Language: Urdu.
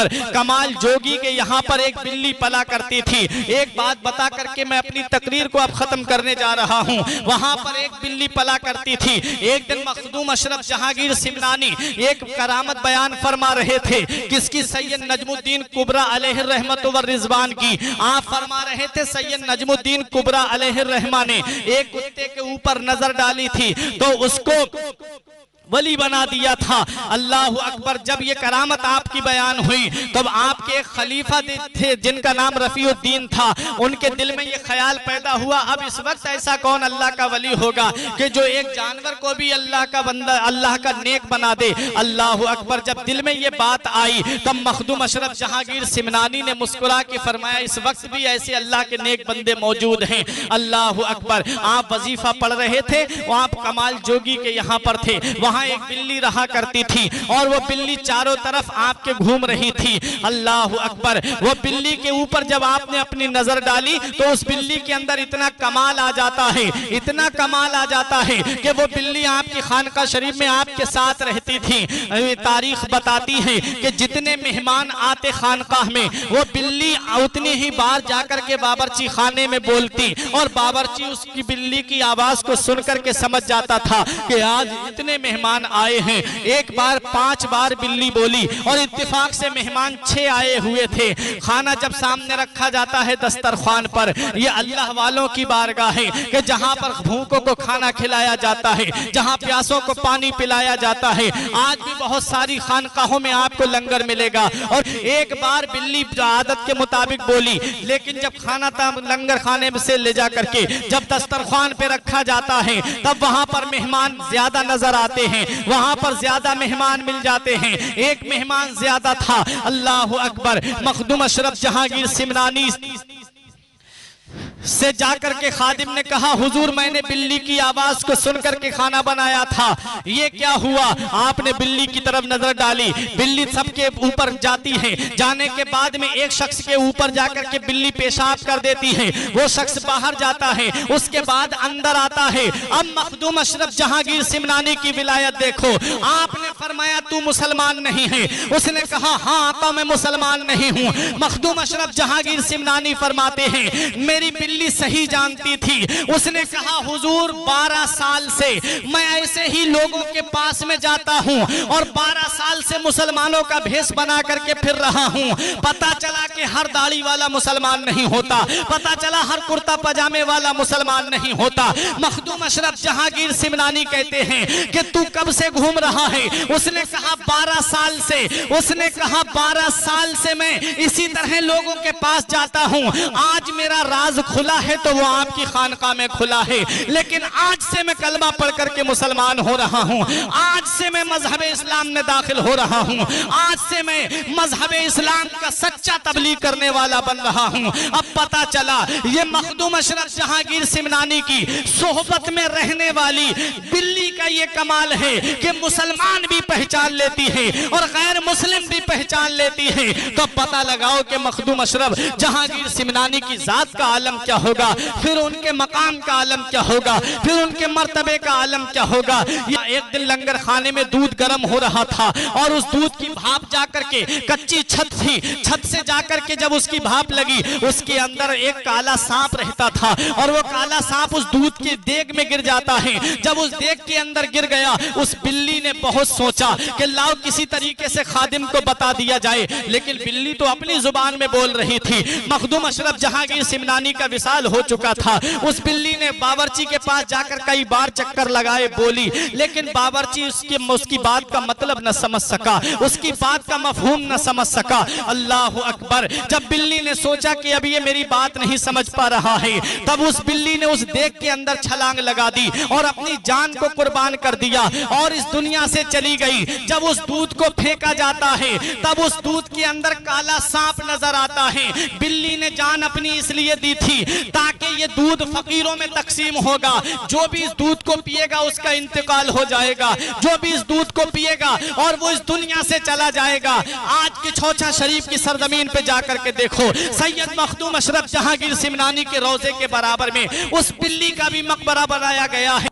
اکبر کمال جوگی کے یہاں پر ایک بلی پلا کرتی تھی. ایک بات بتا کر کے میں اپنی تقریر کو اب ختم کرنے جا رہا ہوں. وہاں پر ایک بلی پلا کرتی تھی. ایک دن مخدوم اشرف جہانگیر سمنانی ایک کرامت بیان فرما رہے تھے. کس کی؟ سید نجم الدین کبریٰ علیہ الرحمت والرضوان کی. آپ فرما رہے تھے سید نجم الدین کبریٰ علیہ الرحمہ نے ایک کتے کے اوپر نظر ڈالی تھی تو اس کو ولی بنا دیا تھا. اللہ اکبر. جب یہ کرامت آپ کی بیان ہوئی تب آپ کے ایک خلیفہ تھے جن کا نام رفیع الدین تھا. ان کے دل میں یہ خیال پیدا ہوا اب اس وقت ایسا کون اللہ کا ولی ہوگا کہ جو ایک جانور کو بھی اللہ کا بندہ اللہ کا نیک بنا دے. اللہ اکبر. جب دل میں یہ بات آئی تب مخدوم اشرف جہانگیر سمنانی نے مسکرا کے فرمایا اس وقت بھی ایسے اللہ کے نیک بندے موجود ہیں. اللہ اکبر. آپ وظیفہ پڑھ رہے تھے. آپ کمال جوگی کے یہاں پر تھے. وہاں ایک بلی رہا کرتی تھی اور وہ بلی چاروں طرف آپ کے گھوم رہی تھی. اللہ اکبر. وہ بلی کے اوپر جب آپ نے اپنی نظر ڈالی تو اس بلی کے اندر اتنا کمال آ جاتا ہے اتنا کمال آ جاتا ہے کہ وہ بلی آپ کی خانقاہ شریف میں آپ کے ساتھ رہتی تھی. تاریخ بتاتی ہے کہ جتنے مہمان آتے خانقاہ میں وہ بلی اتنی ہی بار جا کر کے باورچی خانے میں بولتی اور باورچی اس کی بلی کی آواز کو سن کر کے سمجھ جاتا تھا کہ آج اتنے مہمان آئے ہیں. ایک بار 5 بار بلی بولی اور اتفاق سے مہمان 6 آئے ہوئے تھے. کھانا جب سامنے رکھا جاتا ہے دسترخوان پر یہ اللہ والوں کی بارگاہ ہے کہ جہاں پر بھوکوں کو کھانا کھلایا جاتا ہے جہاں پیاسوں کو پانی پلایا جاتا ہے. آج بھی بہت ساری خانقاہوں میں آپ کو لنگر ملے گا اور ایک بار بلی عادت کے مطابق بولی لیکن جب کھانا لنگر خانے سے لے جا کر کے جب دسترخوان پہ رکھا جاتا ہے تب وہاں پر مہمان زیادہ نظر آتے ہیں. وہاں پر زیادہ مہمان مل جاتے ہیں. ایک مہمان زیادہ تھا. اللہ اکبر. مخدوم اشرف جہانگیر سمنانی سے جا کر کے خادم نے کہا حضور میں نے بلی کی آواز کو سن کر کے کھانا بنایا تھا یہ کیا ہوا؟ آپ نے بلی کی طرف نظر ڈالی. بلی سب کے اوپر جاتی ہے. جانے کے بعد میں ایک شخص کے اوپر جا کر کے بلی پیشاب کر دیتی ہے. وہ شخص باہر جاتا ہے. اس کے بعد اندر آتا ہے. اب مخدوم اشرف جہانگیر سمنانی کی ولایت دیکھو. آپ نے فرمایا تو مسلمان نہیں ہے. اس نے کہا ہاں آقا میں مسلمان نہیں ہوں. مخدوم اشرف جہانگیر سمنانی فرماتے ہیں میری بلی صحیح جانتی تھی. اس نے کہا حضور 12 سال سے میں ایسے ہی لوگوں کے پاس میں جاتا ہوں اور 12 سال سے مسلمانوں کا بھیس بنا کر کے پھر رہا ہوں. پتا چلا کہ ہر داڑھی والا مسلمان نہیں ہوتا. پتا چلا ہر کرتا پجامے والا مسلمان نہیں ہوتا. مخدوم اشرف جہانگیر سمنانی کہتے ہیں کہ تو کب سے گھوم رہا ہے؟ اس نے کہا 12 سال سے. اس نے کہا 12 سال سے میں اسی طرح لوگوں کے پاس جاتا ہوں. آج میرا راز کھلا ہے تو وہ آپ کی خانقاہ میں کھلا ہے لیکن آج سے میں کلمہ پڑھ کر کے مسلمان ہو رہا ہوں. آج سے میں مذہب اسلام میں داخل ہو رہا ہوں. آج سے میں مذہب اسلام کا سچا تبلیغ کرنے والا بن رہا ہوں. اب پتا چلا یہ مخدوم اشرف جہانگیر سمنانی کی صحبت میں رہنے والی بلی کا یہ کمال ہے کہ مسلمان بھی پہچان لیتی ہے اور غیر مسلم بھی پہچان لیتی ہے. تو پتا لگاؤ کہ مخدوم اشرف جہانگیر سمنانی کی ذات کا عالم کیا ہوگا, پھر ان کے مقام کا عالم کیا ہوگا, پھر ان کے مرتبے کا عالم کیا ہوگا. ایک دن لنگر خانے میں دودھ گرم ہو رہا تھا اور اس دودھ کی بھاپ جا کر کے کچی چھت تھی, چھت سے جا کر کے جب اس کی بھاپ لگی اس کے اندر ایک کالا سانپ رہتا تھا اور وہ کالا سانپ اس دودھ کی دیگ میں گر جاتا ہے. جب اس دیگ کے اندر گر گیا اس بلی نے بہت سوچا کہ لاؤ کسی طریقے سے خادم کو بتا دیا جائے, لیکن بلی تو اپنی زبان میں بول رہی تھی. مخدوم اشرف جہانگیر سمنانی کا وصال ہو چکا تھا. اس بلی نے باورچی کے پاس جا کر کئی بار چکر لگائے, بولی, لیکن باورچی اس کی بات کا مطلب نہ سمجھ سکا, اس کی بات کا مفہوم نہ سمجھ سکا. اللہ اکبر. جب بلی نے سوچا کہ اب یہ میری بات نہیں سمجھ پا رہا ہے, تب اس بلی نے اس دیگ کے اندر چھلانگ لگا دی اور اپنی جان کو قربان کر دیا اور اس دنیا سے چلی گئی. جب اس دودھ کو پھینکا جاتا ہے تب اس دودھ کے اندر کالا سانپ نظر آتا ہے. بلی نے جان اپنی اس لیے دی تھی تاکہ یہ دودھ فقیروں میں تقسیم ہوگا, جو بھی اس دودھ کو پیے گا اس کا انتقال ہو جائے گا, جو بھی اس دودھ کو پیے گا اور وہ اس دنیا سے چلا جائے گا. آج کی چھوچا شریف کی سرزمین پہ جا کر کے دیکھو, سید مخدوم اشرف جہانگیر سمنانی کے روضے کے برابر میں اس بلی کا بھی مقبرہ بنایا گیا ہے.